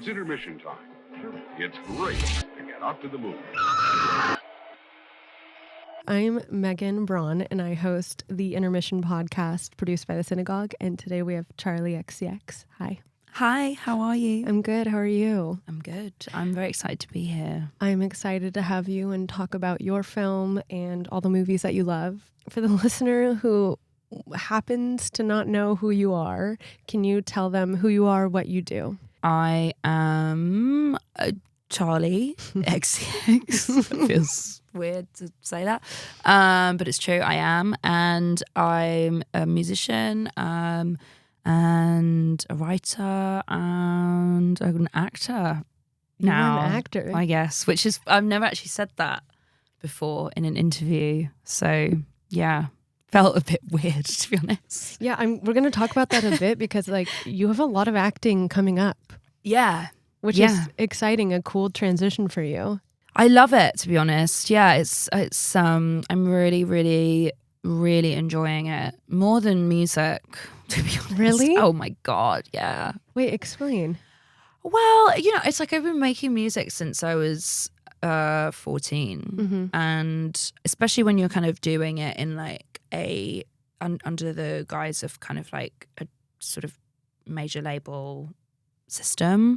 It's intermission time. It's great to get out to the movies. I'm Megan Braun, and I host the Intermission podcast produced by the Synagogue. And today we have Charli XCX. Hi. Hi, how are you? I'm good. How are you? I'm good. I'm very excited to be here. I'm excited to have you and talk about your film and all the movies that you love. For the listener who happens to not know who you are, can you tell them who you are, what you do? I am Charli XCX. It feels weird to say that, but it's true. I am, and I'm a musician, and a writer, and an actor. You're Now, an actor. I guess, which is I've never actually said that before in an interview. So yeah, felt a bit weird, to be honest. Yeah, we're going to talk about that a bit because you have a lot of acting coming up. Yeah. Which is exciting, a cool transition for you. I love it, to be honest. Yeah, it's I'm really, really, really enjoying it. More than music, to be honest. Really? Oh my God, yeah. Wait, explain. Well, it's like I've been making music since I was 14. Mm-hmm. And especially when you're kind of doing it in like under the guise of kind of like a sort of major label system,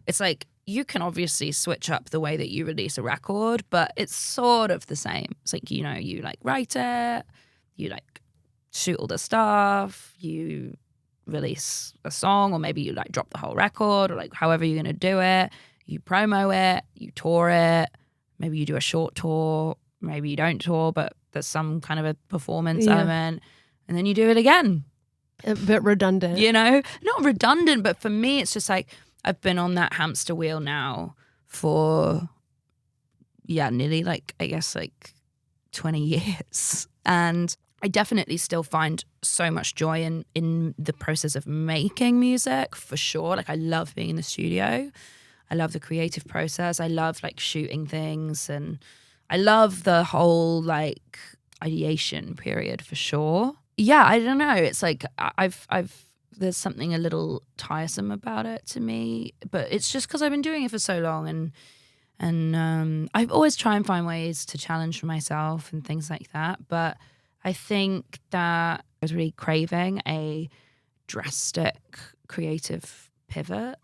it's like you can obviously switch up the way that you release a record, but it's sort of the same. It's like, you like write it, you like shoot all the stuff, you release a song, or maybe you like drop the whole record, or like however you're gonna do it, you promo it, you tour it, maybe you do a short tour, maybe you don't tour, but there's some kind of a performance element, and then you do it again. A bit redundant. Not redundant, but for me, it's just like I've been on that hamster wheel now for, nearly like, I guess like 20 years. And I definitely still find so much joy in the process of making music, for sure. Like I love being in the studio. I love the creative process. I love like shooting things, and I love the whole like ideation period, for sure. Yeah, I don't know. It's like I've there's something a little tiresome about it to me, but it's just because I've been doing it for so long, and I've always tried and find ways to challenge myself and things like that. But I think that I was really craving a drastic creative pivot,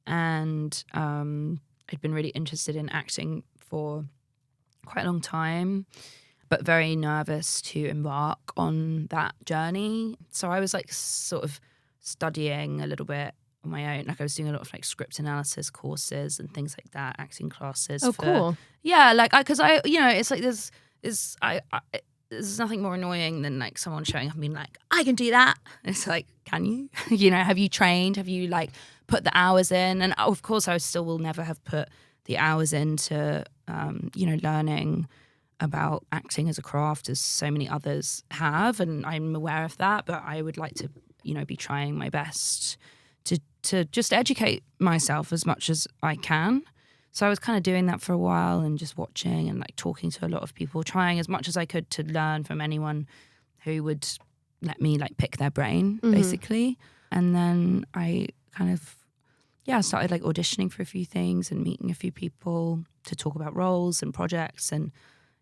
and I'd been really interested in acting for quite a long time, but very nervous to embark on that journey. So I was like sort of studying a little bit on my own. Like I was doing a lot of like script analysis courses and things like that, acting classes. Oh, cool. Yeah, like because I it's like there's nothing more annoying than like someone showing up and being like, I can do that. And it's like, can you? Have you trained? Have you like put the hours in? And of course, I still will never have put the hours into learning about acting as a craft as so many others have, and I'm aware of that, but I would like to be trying my best to just educate myself as much as I can. So I was kind of doing that for a while and just watching and like talking to a lot of people, trying as much as I could to learn from anyone who would let me like pick their brain, basically. And then I kind of started like auditioning for a few things and meeting a few people to talk about roles and projects, and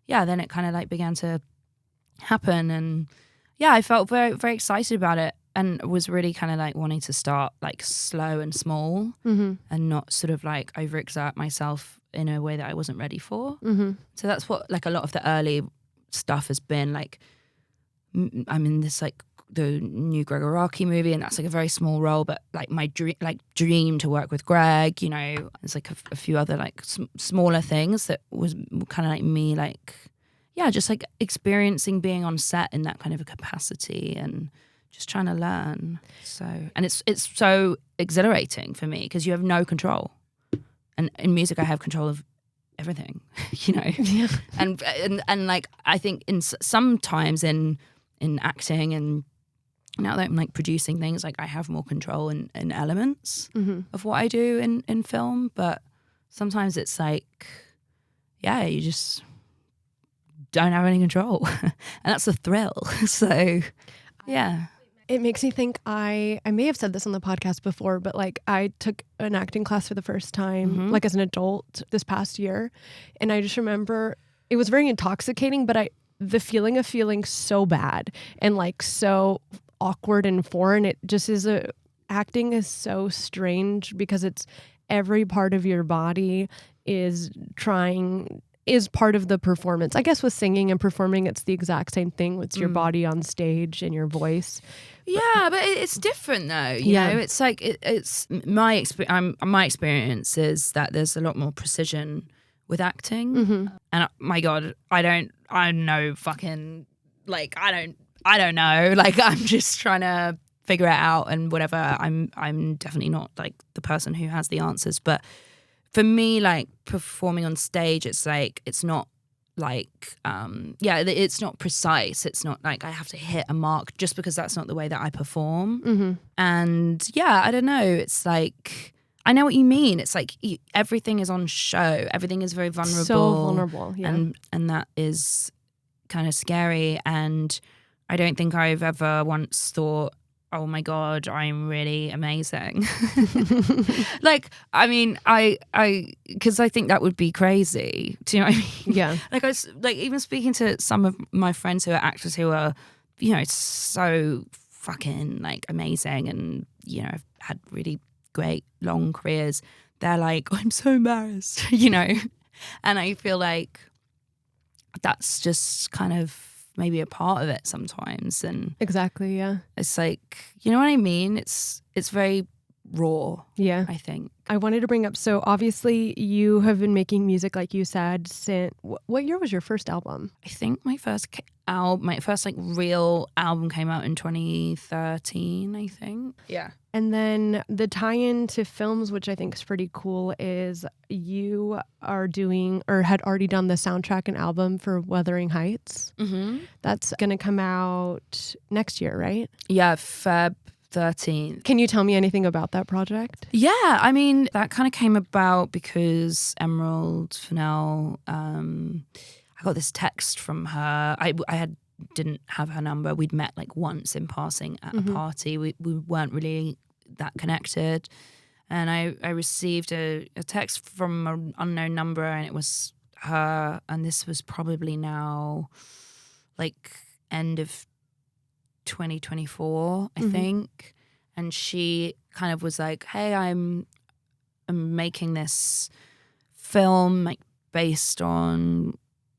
then it kind of like began to happen, and I felt very, very excited about it, and was really kind of like wanting to start like slow and small, and not sort of like overexert myself in a way that I wasn't ready for. So that's what like a lot of the early stuff has been like. I'm in this like the new Greg Araki movie, and that's like a very small role, but like my dream to work with Greg, there's like a few other like smaller things that was kind of like me like just like experiencing being on set in that kind of a capacity and just trying to learn. So, and it's so exhilarating for me because you have no control, and in music I have control of everything, and like I think sometimes in acting, and now that I'm like producing things, like I have more control in elements of what I do in film, but sometimes it's like, you just don't have any control, and that's a thrill. So, yeah. It makes me think I may have said this on the podcast before, but like I took an acting class for the first time, like as an adult this past year. And I just remember it was very intoxicating, but the feeling of feeling so bad and like so awkward and foreign, it just is acting is so strange because it's every part of your body is part of the performance. I guess with singing and performing, it's the exact same thing. It's your body on stage and your voice. Yeah, but it's different though. You know, it's like it's my experience is that there's a lot more precision with acting. And my God, I don't know. Like I don't know. Like I'm just trying to figure it out and whatever. I'm definitely not like the person who has the answers, but for me, like performing on stage, it's like it's not like it's not precise. It's not like I have to hit a mark just because that's not the way that I perform. And yeah, I don't know. It's like I know what you mean. It's like everything is on show. Everything is very vulnerable. So vulnerable, yeah. And that is kind of scary. And I don't think I've ever once thought, oh my God, I'm really amazing. Like, I mean, because I think that would be crazy. Do you know what I mean? Yeah. Like, I was like, even speaking to some of my friends who are actors who are, you know, so fucking like amazing and, you know, have had really great long careers. They're like, I'm so embarrassed, you know? And I feel like that's just kind of maybe a part of it sometimes. And exactly, yeah. It's like, you know what I mean? It's very raw, yeah. I think. I wanted to bring up, so obviously you have been making music, like you said, since, what year was your first album? I think my first like real album came out in 2013, I think. Yeah. And then the tie-in to films, which I think is pretty cool, is you are doing or had already done the soundtrack and album for Wuthering Heights. That's going to come out next year, right? Yeah, Feb 13th. Can you tell me anything about that project? Yeah, I mean, that kind of came about because Emerald Fennell, I got this text from her. I didn't have her number. We'd met like once in passing at a party. We weren't really that connected. And I received a text from an unknown number, and it was her. And this was probably now like end of 2024, I think. And she kind of was like, hey, I'm making this film like based on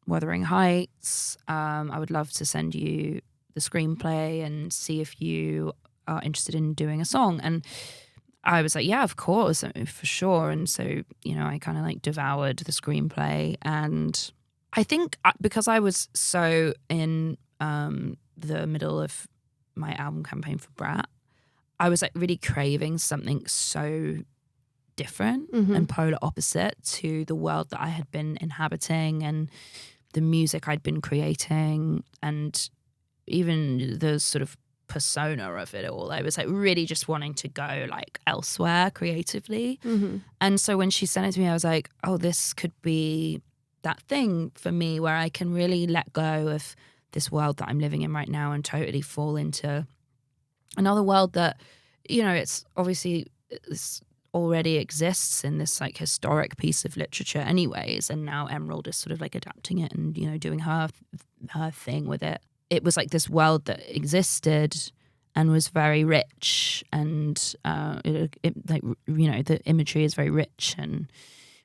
Wuthering Heights. I would love to send you the screenplay and see if you are interested in doing a song. And I was like, yeah, of course, for sure. And so, you know, I kind of like devoured the screenplay. And I think because I was so in the middle of my album campaign for Brat, I was like really craving something so different and polar opposite to the world that I had been inhabiting and the music I'd been creating and even the sort of persona of it all. I was like really just wanting to go like elsewhere creatively. And so when she sent it to me, I was like, oh, this could be that thing for me where I can really let go of this world that I'm living in right now and totally fall into another world that, you know, it's obviously it's already exists in this like historic piece of literature anyways, and now Emerald is sort of like adapting it and, you know, doing her thing with it. It was like this world that existed and was very rich, and it like, you know, the imagery is very rich and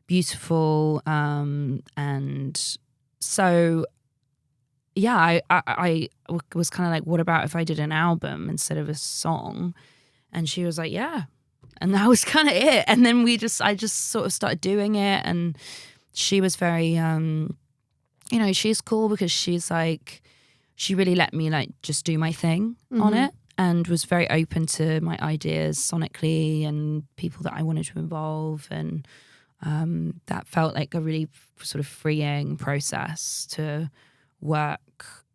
beautiful, and so yeah, I was kind of like, what about if I did an album instead of a song? And she was like, yeah. And that was kind of it. And then I just sort of started doing it. And she was very, you know, she's cool because she's like, she really let me like just do my thing on it and was very open to my ideas sonically and people that I wanted to involve. And that felt like a really sort of freeing process to work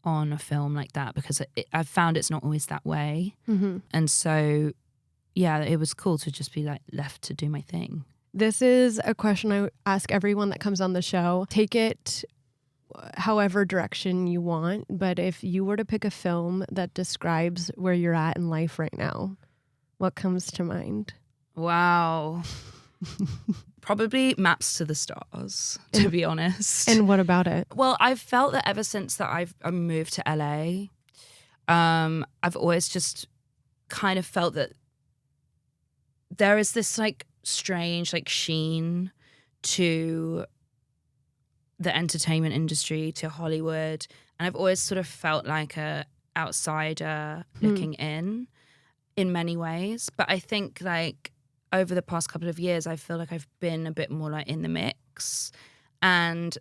on a film like that, because I've found it's not always that way. And so yeah, it was cool to just be like left to do my thing. This is a question I ask everyone that comes on the show. Take it however direction you want, but if you were to pick a film that describes where you're at in life right now, what comes to mind? Wow. Probably Maps to the Stars, to be honest. And what about it? Well, I've felt that ever since that I've moved to LA, I've always just kind of felt that there is this like strange like sheen to the entertainment industry, to Hollywood, and I've always sort of felt like a outsider looking in many ways. But I think like over the past couple of years, I feel like I've been a bit more like in the mix, and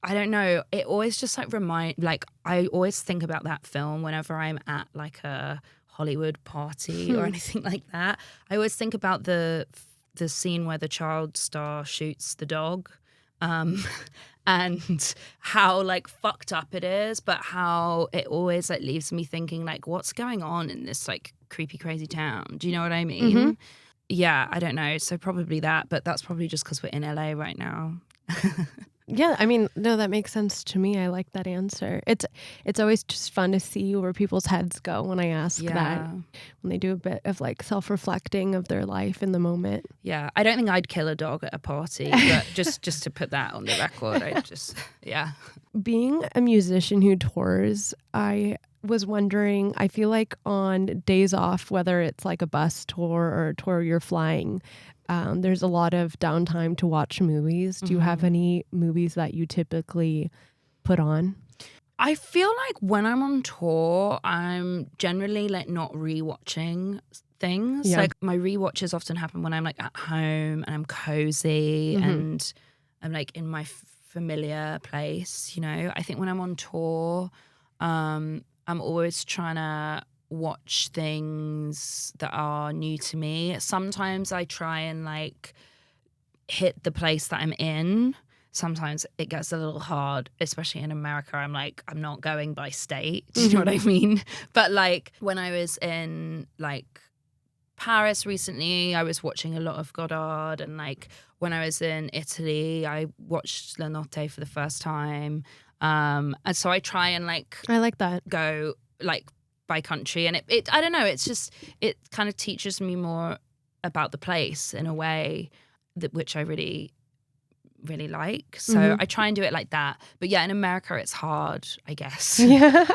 I don't know, it always just like I always think about that film whenever I'm at like a Hollywood party or anything like that. I always think about the scene where the child star shoots the dog, and how like fucked up it is, but how it always like leaves me thinking like, what's going on in this like creepy, crazy town? Do you know what I mean? Mm-hmm. Yeah, I don't know. So probably that, but that's probably just because we're in LA right now. Yeah, I mean, no, that makes sense to me. I like that answer. It's always just fun to see where people's heads go when I ask that, when they do a bit of like self-reflecting of their life in the moment. Yeah, I don't think I'd kill a dog at a party, but just to put that on the record, yeah. Being a musician who tours, I was wondering, I feel like on days off, whether it's like a bus tour or a tour you're flying, there's a lot of downtime to watch movies. Do you have any movies that you typically put on? I feel like when I'm on tour, I'm generally like not rewatching things. Yeah. Like my rewatches often happen when I'm like at home and I'm cozy and I'm like in my familiar place, you know. I think when I'm on tour, I'm always trying to watch things that are new to me. Sometimes I try and like hit the place that I'm in. Sometimes it gets a little hard, especially in America. I'm like, I'm not going by state. Do you know what I mean? But like when I was in like Paris recently, I was watching a lot of Godard, and like when I was in Italy, I watched La Notte for the first time. And so I try and like I like that. Go like by country, and it I don't know, it's just, it kind of teaches me more about the place in a way that which I really like. So I try and do it like that. But yeah, in America it's hard, I guess. Yeah.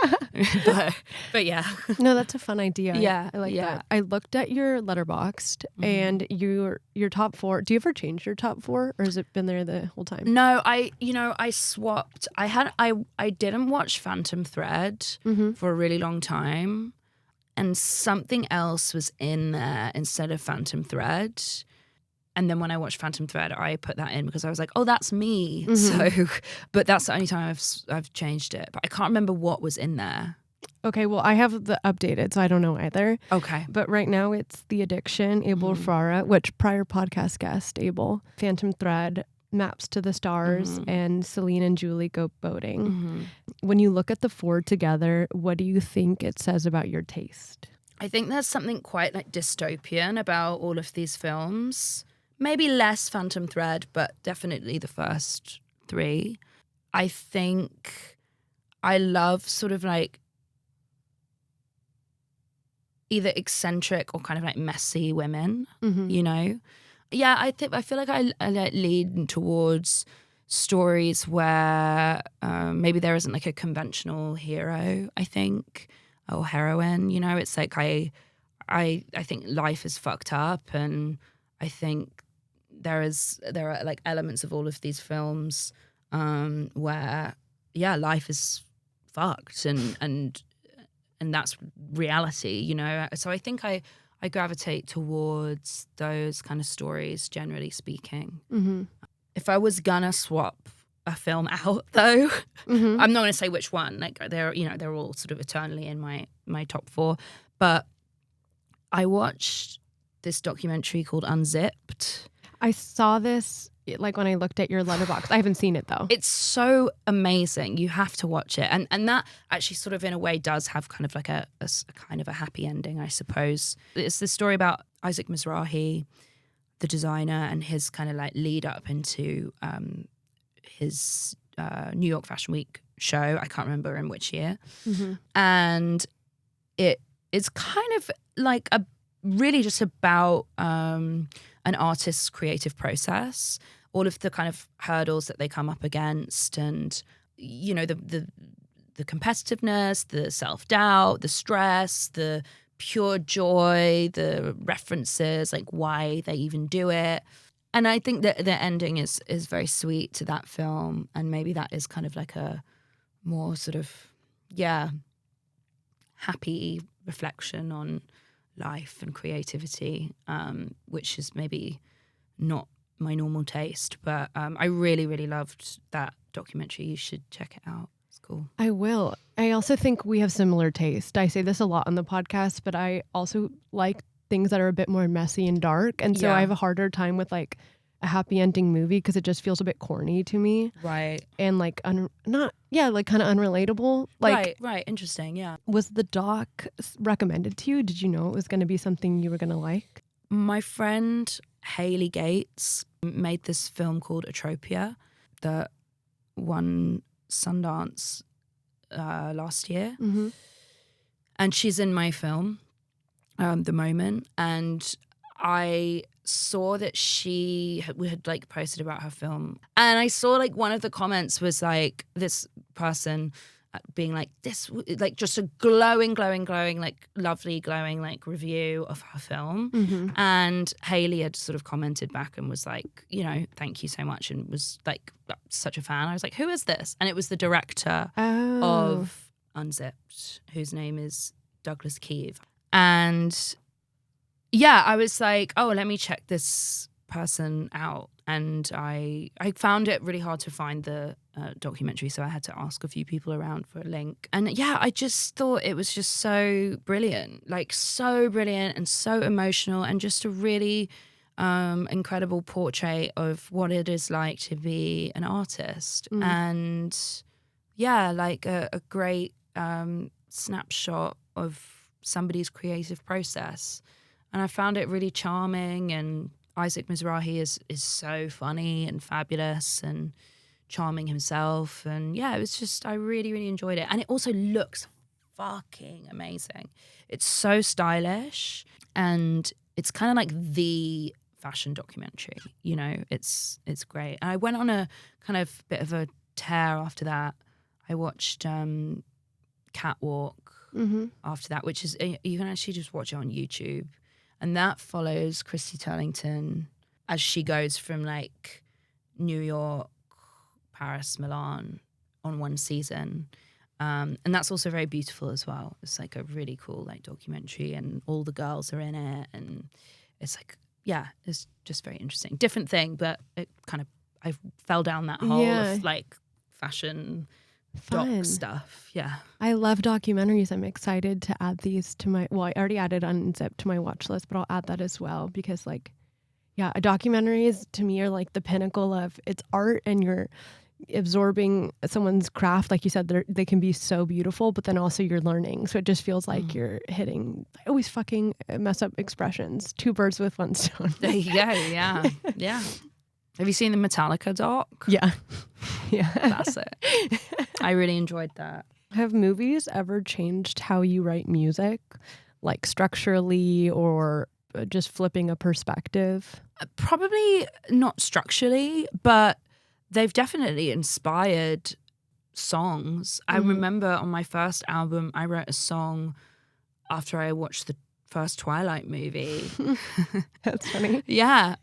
but yeah. No, that's a fun idea. Yeah, I like yeah. that. I looked at your Letterboxd and your top 4. Do you ever change your top 4, or has it been there the whole time? No, I swapped. I didn't watch Phantom Thread for a really long time, and something else was in there instead of Phantom Thread. And then when I watched Phantom Thread, I put that in because I was like, oh, that's me. So, but that's the only time I've changed it. But I can't remember what was in there. Okay, well, I have the updated, so I don't know either. Okay. But right now it's The Addiction, Abel Ferrara, which prior podcast guest, Abel, Phantom Thread, Maps to the Stars, and Celine and Julie Go Boating. When you look at the 4 together, what do you think it says about your taste? I think there's something quite like dystopian about all of these films. Maybe less Phantom Thread, but definitely the first 3. I think I love sort of like either eccentric or kind of like messy women, you know? Yeah, I feel like I like lean towards stories where maybe there isn't like a conventional hero, I think, or heroine, you know? It's like I think life is fucked up, and I think there are like elements of all of these films where life is fucked and that's reality, you know. So I think I gravitate towards those kind of stories, generally speaking. If I was gonna swap a film out though, I'm not gonna say which one, like they're all sort of eternally in my top 4, but I watched this documentary called Unzipped. I saw this like when I looked at your letterbox. I haven't seen it though. It's so amazing. You have to watch it. And that actually sort of in a way does have kind of like a kind of a happy ending, I suppose. It's the story about Isaac Mizrahi, the designer, and his kind of like lead up into his New York Fashion Week show. I can't remember in which year. Mm-hmm. And it's kind of like really just about an artist's creative process, all of the kind of hurdles that they come up against, and the competitiveness, the self-doubt, the stress, the pure joy, the references, like why they even do it. And I think that the ending is very sweet to that film, and maybe that is kind of like a more sort of happy reflection on life and creativity, which is maybe not my normal taste, but I really, really loved that documentary. You should check it out. It's cool. I will. I also think we have similar taste. I say this a lot on the podcast, but I also like things that are a bit more messy and dark. And so I have a harder time with like a happy ending movie because it just feels a bit corny to me. Right. And like kind of unrelatable. Like, right. Interesting. Yeah. Was the doc recommended to you? Did you know it was going to be something you were going to like? My friend Haley Gates made this film called Atropia that won Sundance last year. Mm-hmm. And she's in my film, The Moment. And I saw that she had like posted about her film. And I saw like one of the comments was like this person being like, this, like just a glowing, like lovely, glowing like review of her film. Mm-hmm. And Haley had sort of commented back and was like, thank you so much. And was like such a fan. I was like, who is this? And it was the director of Unzipped, whose name is Douglas Keeve. And yeah, I was like, oh, let me check this person out. And I found it really hard to find the documentary, so I had to ask a few people around for a link. And yeah, I just thought it was just so brilliant, like so brilliant and so emotional, and just a really incredible portrait of what it is like to be an artist. And yeah, like a great snapshot of somebody's creative process. And I found it really charming, and Isaac Mizrahi is so funny and fabulous and charming himself. And yeah, it was just, I really, really enjoyed it. And it also looks fucking amazing. It's so stylish, and it's kind of like the fashion documentary, it's great. And I went on a kind of bit of a tear after that. I watched Catwalk after that, which is, you can actually just watch it on YouTube. And that follows Christy Turlington as she goes from like New York, Paris, Milan on one season. And that's also very beautiful as well. It's like a really cool like documentary, and all the girls are in it. And it's like, yeah, it's just very interesting. Different thing, but it kind of, I fell down that hole of like fashion doc stuff. Yeah. I love documentaries. I'm excited to add these to my, I already added Unzipped to my watch list, but I'll add that as well, because like, yeah, documentaries to me are like the pinnacle of, it's art and you're absorbing someone's craft. Like you said, they can be so beautiful, but then also you're learning. So it just feels like you're hitting, I always fucking mess up expressions. Two birds with one stone. There you go. Yeah. Yeah. Have you seen the Metallica doc? Yeah. Yeah. That's it. I really enjoyed that. Have movies ever changed how you write music? Like structurally, or just flipping a perspective? Probably not structurally, but they've definitely inspired songs. I remember on my first album, I wrote a song after I watched the first Twilight movie. That's funny. Yeah.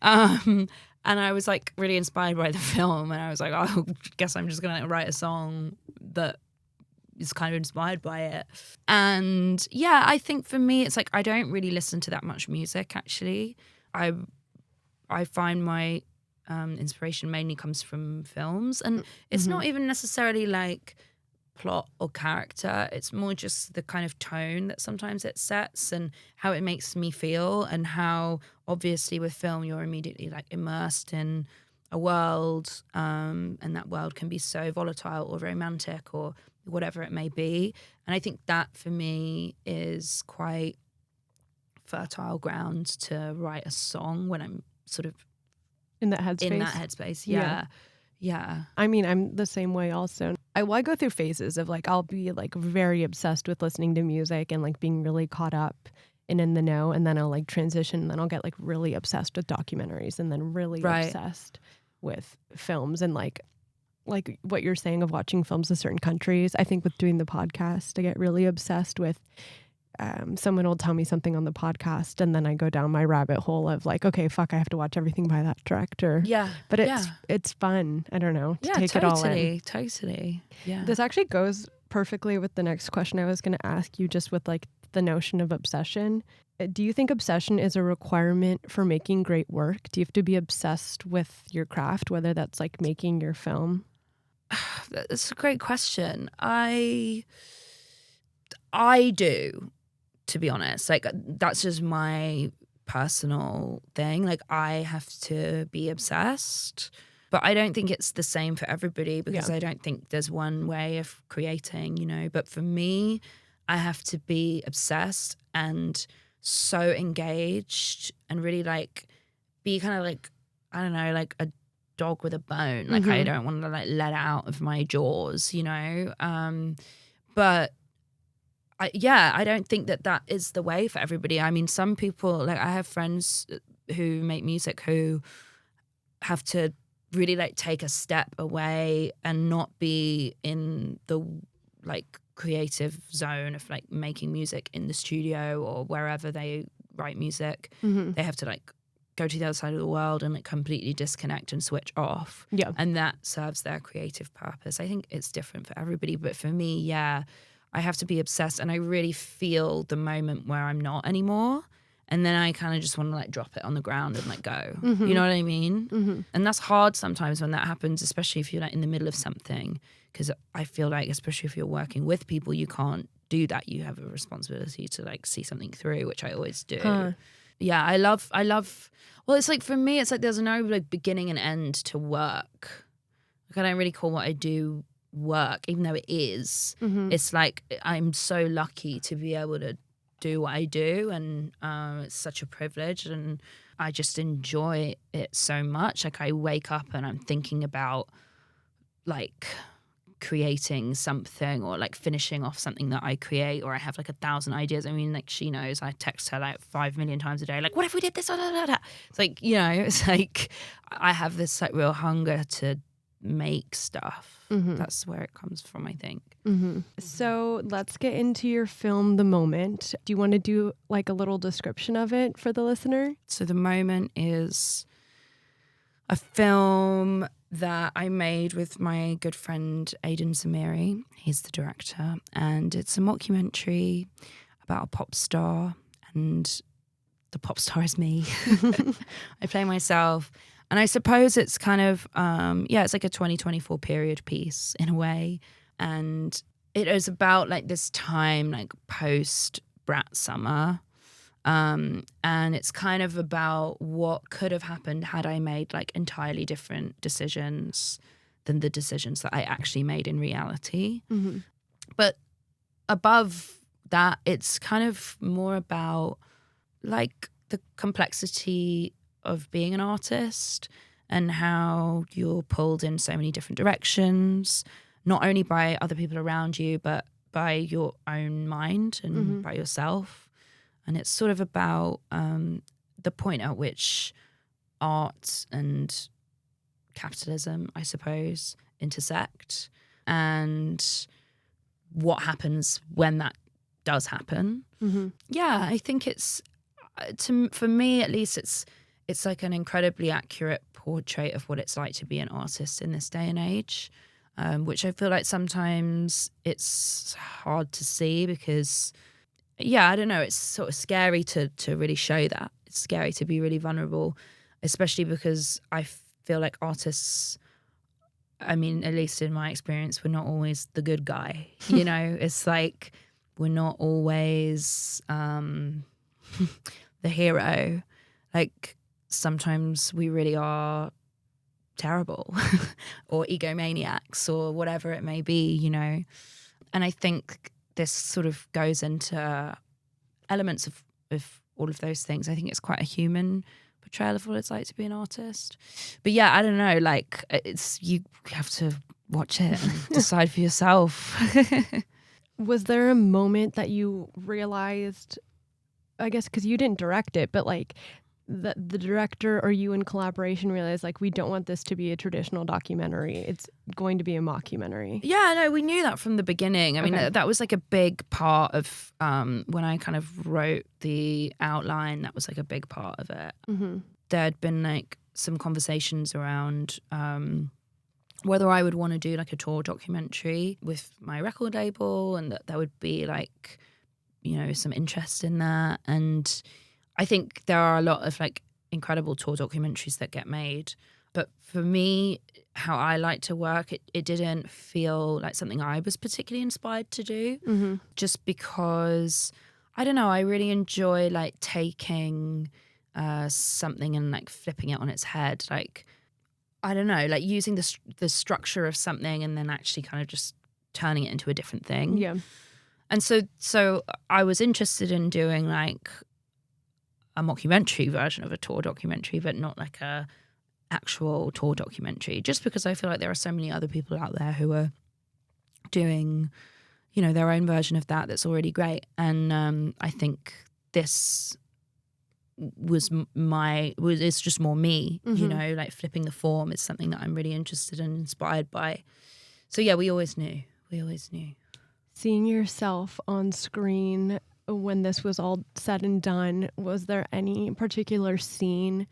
And I was like really inspired by the film, and I was like, oh, I guess I'm just going to write a song that is kind of inspired by it. And yeah, I think for me, it's like, I don't really listen to that much music, actually. I find my inspiration mainly comes from films, and it's not even necessarily like plot or character. It's more just the kind of tone that sometimes it sets and how it makes me feel, and how obviously with film you're immediately like immersed in a world, and that world can be so volatile or romantic or whatever it may be. And I think that for me is quite fertile ground to write a song when I'm sort of in that headspace. Yeah. Yeah. I mean, I'm the same way also. I go through phases of like, I'll be like very obsessed with listening to music and like being really caught up and in the know. And then I'll like transition and then I'll get like really obsessed with documentaries and then really Right. obsessed with films and like what you're saying of watching films of certain countries. I think with doing the podcast, I get really obsessed with someone will tell me something on the podcast and then I go down my rabbit hole of like, okay, fuck, I have to watch everything by that director. Yeah. But it's fun. I don't know, to take it all in. Totally. Yeah. This actually goes perfectly with the next question I was going to ask you, just with like the notion of obsession. Do you think obsession is a requirement for making great work? Do you have to be obsessed with your craft, whether that's like making your film? That's a great question. I do, to be honest. Like, that's just my personal thing. Like, I have to be obsessed. But I don't think it's the same for everybody, because I don't think there's one way of creating, you know. But for me, I have to be obsessed and so engaged and really like be kind of like, I don't know, like a dog with a bone. Like, I don't want to like let out of my jaws, you know. But I don't think that is the way for everybody. I mean, some people, like I have friends who make music who have to really like take a step away and not be in the like creative zone of like making music in the studio or wherever they write music. They have to like go to the other side of the world and like completely disconnect and switch off. Yeah. And that serves their creative purpose. I think it's different for everybody, but for me, I have to be obsessed and I really feel the moment where I'm not anymore. And then I kind of just want to like drop it on the ground and like go. You know what I mean? And that's hard sometimes when that happens, especially if you're like in the middle of something. Because I feel like, especially if you're working with people, you can't do that. You have a responsibility to like see something through, which I always do. Yeah, I love. Well, it's like for me, it's like there's no like beginning and end to work. Like I don't really call what I do work, even though it is. It's like I'm so lucky to be able to do what I do, and it's such a privilege, and I just enjoy it so much. Like I wake up and I'm thinking about like creating something or like finishing off something that I create, or I have like 1,000 ideas. I mean, like she knows I text her like 5 million times a day, like, what if we did this? It's like, you know, it's like I have this like real hunger to make stuff. That's where it comes from, I think. So let's get into your film, The Moment. Do you want to do like a little description of it for the listener? So The Moment is a film that I made with my good friend Aidan Zamiri. He's the director, and it's a mockumentary about a pop star, and the pop star is me. I play myself. And I suppose it's kind of, it's like a 2024 period piece in a way. And it is about like this time, like post Brat Summer. And it's kind of about what could have happened had I made like entirely different decisions than the decisions that I actually made in reality. But above that, it's kind of more about like the complexity of being an artist and how you're pulled in so many different directions, not only by other people around you, but by your own mind and by yourself. And it's sort of about the point at which art and capitalism, I suppose, intersect, and what happens when that does happen. Yeah, I think it's, for me at least, it's like an incredibly accurate portrait of what it's like to be an artist in this day and age, which I feel like sometimes it's hard to see because, I don't know, it's sort of scary to really show that. It's scary to be really vulnerable, especially because I feel like artists, I mean, at least in my experience, we're not always the good guy. You know, it's like we're not always the hero. Like, sometimes we really are terrible or egomaniacs or whatever it may be, you know. And I think this sort of goes into elements of all of those things. I think it's quite a human portrayal of what it's like to be an artist. But yeah, I don't know, like you have to watch it and decide for yourself. Was there a moment that you realized, I guess because you didn't direct it, but like the director or you in collaboration realized like, we don't want this to be a traditional documentary. It's going to be a mockumentary. Yeah, no, we knew that from the beginning. I mean, that was like a big part of when I kind of wrote the outline, that was like a big part of it. Mm-hmm. There'd been like some conversations around whether I would want to do like a tour documentary with my record label, and that there would be like, you know, some interest in that. And I think there are a lot of like incredible tour documentaries that get made. But for me, how I like to work, it didn't feel like something I was particularly inspired to do. Just because, I don't know, I really enjoy like taking something and like flipping it on its head. Like, I don't know, like using the structure of something and then actually kind of just turning it into a different thing. Yeah. And so I was interested in doing like a mockumentary version of a tour documentary, but not like a actual tour documentary, just because I feel like there are so many other people out there who are doing, you know, their own version of that's already great. And I think this it's just more me, you know, like flipping the form is something that I'm really interested and inspired by. So yeah, we always knew. Seeing yourself on screen when this was all said and done, was there any particular scene,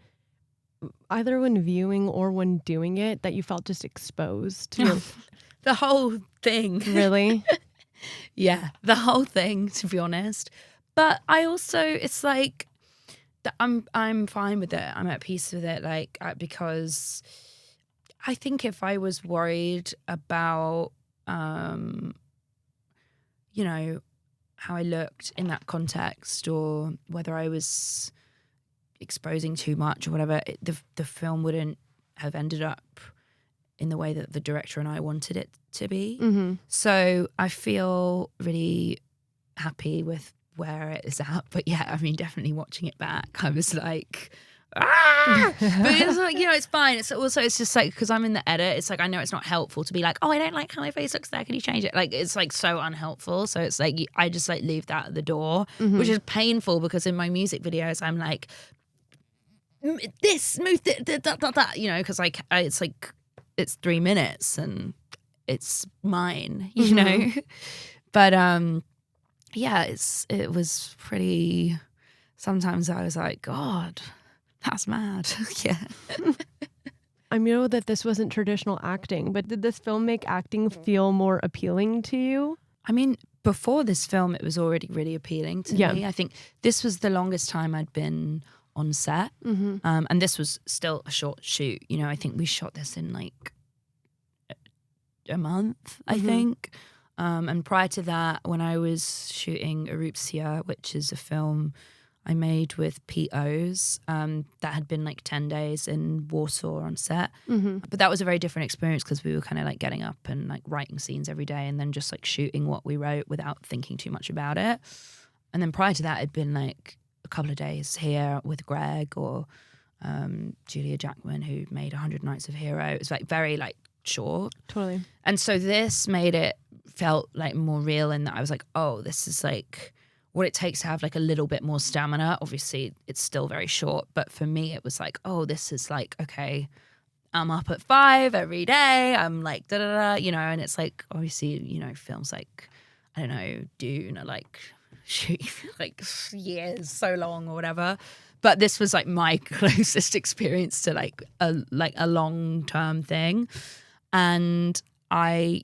either when viewing or when doing it, that you felt just exposed to? The whole thing. Really? Yeah, the whole thing, to be honest. But I also, it's like, I'm fine with it. I'm at peace with it, like, because I think if I was worried about, you know, how I looked in that context, or whether I was exposing too much or whatever, the film wouldn't have ended up in the way that the director and I wanted it to be. So I feel really happy with where it is at. But yeah, I mean, definitely watching it back, I was like, ah! But it's like, you know, it's fine. It's also, it's just like, because I'm in the edit, it's like, I know it's not helpful to be like, oh, I don't like how my face looks there, can you change it? Like, it's like so unhelpful. So it's like, I just like leave that at the door, which is painful, because in my music videos, I'm like, this, move that, you know, because like, it's like, it's 3 minutes and it's mine, you know? But yeah, it was pretty, sometimes I was like, God, that's mad. Yeah. I know that this wasn't traditional acting, but did this film make acting feel more appealing to you? I mean, before this film, it was already really appealing to me. I think this was the longest time I'd been on set. And this was still a short shoot. You know, I think we shot this in like a month, I think. And prior to that, when I was shooting Erupcia, which is a film I made with Pete O's, that had been like 10 days in Warsaw on set. But that was a very different experience, because we were kind of like getting up and like writing scenes every day and then just like shooting what we wrote without thinking too much about it. And then prior to that, it'd been like a couple of days here with Greg or Julia Jackman, who made 100 Nights of Hero. It was like very like short. Totally. And so this made it felt like more real, in that I was like, oh, this is like what it takes to have like a little bit more stamina. Obviously it's still very short, but for me it was like, oh, this is like, okay, I'm up at 5 every day, I'm like da da da, you know. And it's like, obviously, you know, films like, I don't know, Dune are like shoot like years so long or whatever, but this was like my closest experience to like a long-term thing. And I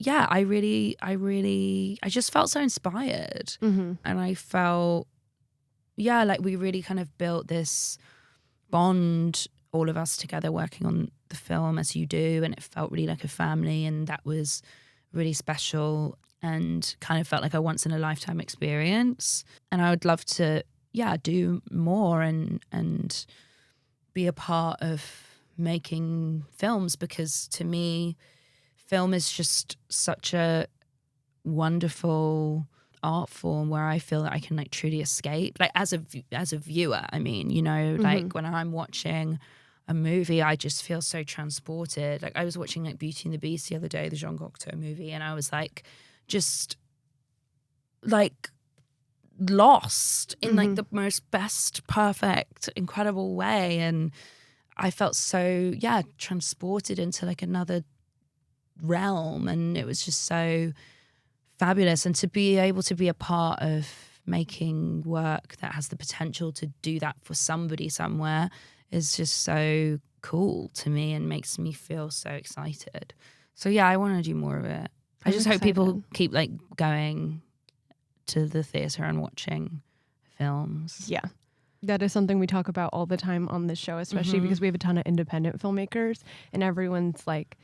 just felt so inspired. And I felt, like we really kind of built this bond, all of us together working on the film, as you do, and it felt really like a family, and that was really special and kind of felt like a once in a lifetime experience. And I would love to, do more and be a part of making films, because to me, film is just such a wonderful art form where I feel that I can like truly escape, like as a viewer. I mean, you know, like when I'm watching a movie, I just feel so transported. Like I was watching like Beauty and the Beast the other day, the Jean Cocteau movie, and I was like just like lost in like the most best, perfect, incredible way. And I felt so, transported into like another realm. And it was just so fabulous. And to be able to be a part of making work that has the potential to do that for somebody somewhere is just so cool to me and makes me feel so excited. So yeah, I want to do more of it. I just hope people keep like going to the theater and watching films. Yeah. That is something we talk about all the time on this show, especially because we have a ton of independent filmmakers and everyone's like,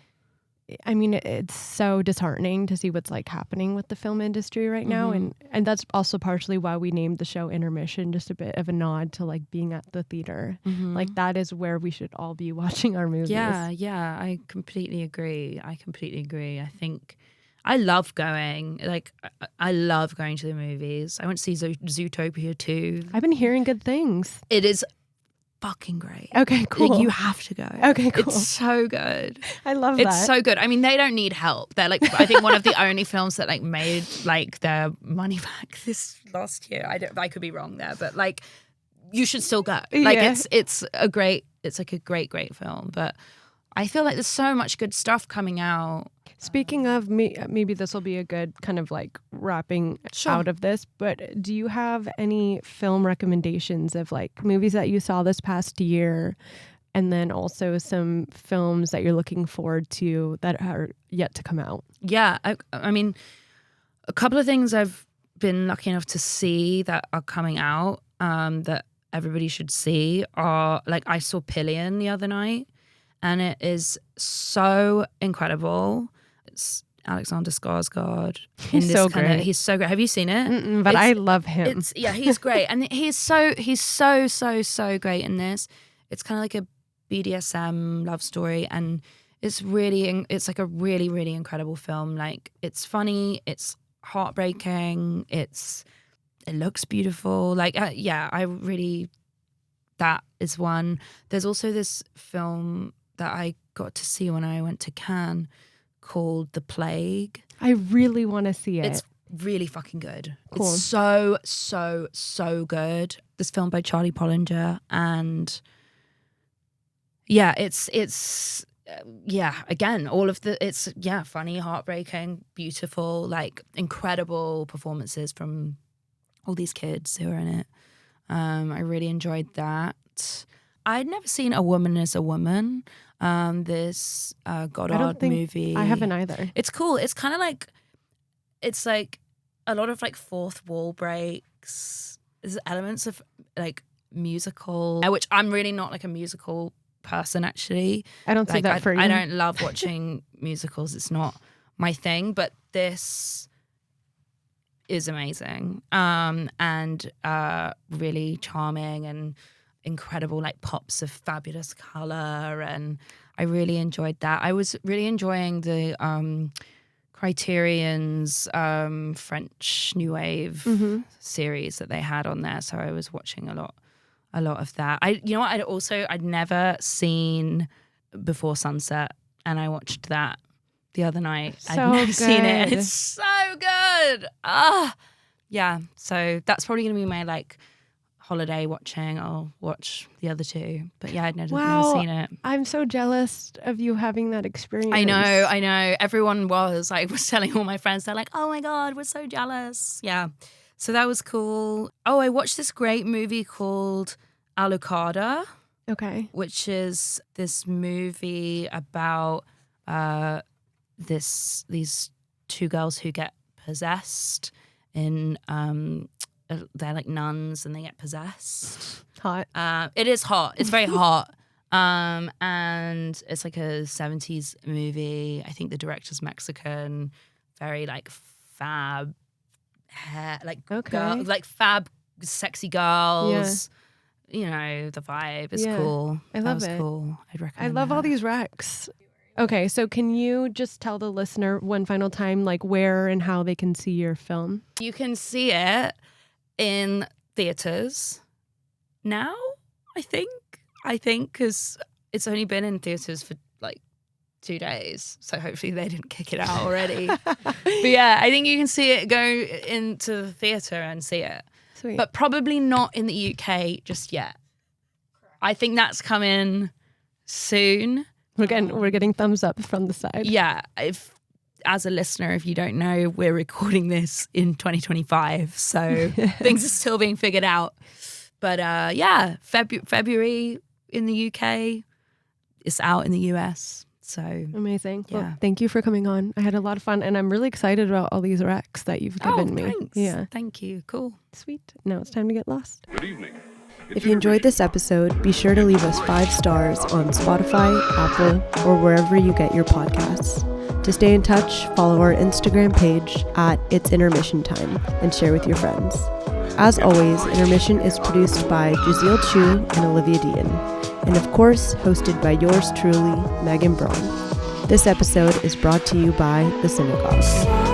I mean, it's so disheartening to see what's like happening with the film industry right now. And that's also partially why we named the show Intermission, just a bit of a nod to like being at the theater. Like that is where we should all be watching our movies. Yeah, I completely agree. I think I love going. Like, I love going to the movies. I went to see Zootopia 2. I've been hearing good things. It is fucking great. Okay, cool. Like, you have to go. Okay, cool. It's so good. I love that. It's so good. I mean, they don't need help. They're like, I think one of the only films that like made like their money back this last year. I could be wrong there, but like, you should still go. Like, it's like a great film. But I feel like there's so much good stuff coming out. Speaking of, maybe this will be a good kind of like wrapping out of this, but do you have any film recommendations of like movies that you saw this past year, and then also some films that you're looking forward to that are yet to come out? Yeah, I mean, a couple of things I've been lucky enough to see that are coming out that everybody should see are, like, I saw Pillion the other night, and it is so incredible. It's Alexander Skarsgård. He's so great. He's so great. Have you seen it? But I love him. He's great, and he's so great in this. It's kind of like a BDSM love story, and it's like a really, really incredible film. Like, it's funny, it's heartbreaking, it looks beautiful. Like, that is one. There's also this film that I got to see when I went to Cannes called The Plague. I really want to see it. It's really fucking good. Cool. It's so good. This film by Charlie Pollinger, and again, all of it's funny, heartbreaking, beautiful, like incredible performances from all these kids who are in it. I really enjoyed that. I'd never seen A Woman is a Woman. This Godard movie. I haven't either. It's cool. It's kind of like, it's like a lot of like fourth wall breaks. There's elements of like musical, which I'm really not like a musical person, actually. I don't see that for you. I don't love watching musicals. It's not my thing, but this is amazing, and really charming and incredible, like pops of fabulous color, and I really enjoyed that. I was really enjoying the Criterion's French New Wave series that they had on there, so I was watching a lot of that. I'd never seen Before Sunset, and I watched that the other night. I'd never seen it, and it's so good. So that's probably gonna be my like holiday watching. I'll watch the other two, but yeah, I'd never seen it. I'm so jealous of you having that experience. I know. Everyone was. I was telling all my friends, they're like, oh my God, we're so jealous. Yeah. So that was cool. Oh, I watched this great movie called Alucarda. Okay. Which is this movie about these two girls who get possessed in they're like nuns and they get possessed. Hot. It is hot. It's very hot. And it's like a 70s movie. I think the director's Mexican. Very like fab hair, like like fab sexy girls. Yeah. You know, the vibe is cool. I love it. Cool. I'd recommend. I love all these recs. Okay, so can you just tell the listener one final time, like where and how they can see your film? You can see it in theaters now, I think, because it's only been in theaters for like 2 days. So hopefully they didn't kick it out already. But yeah, I think you can see it, go into the theater and see it. Sweet. But probably not in the UK just yet. I think that's coming soon. We're getting thumbs up from the side. Yeah, if as a listener, if you don't know, we're recording this in 2025, so things are still being figured out. But yeah, February in the UK, it's out in the US. So amazing. Yeah. Well, thank you for coming on. I had a lot of fun, and I'm really excited about all these recs that you've given me. Thanks. Yeah, Thank you. Cool. sweet. Now it's time to get lost. Good evening. If you enjoyed this episode, be sure to leave us 5 stars on Spotify, Apple, or wherever you get your podcasts. To stay in touch, follow our Instagram page at It's Intermission Time and share with your friends. As always, Intermission is produced by Jazeel Chu and Olivia Dean, and of course, hosted by yours truly, Megan Braun. This episode is brought to you by The Synagogue.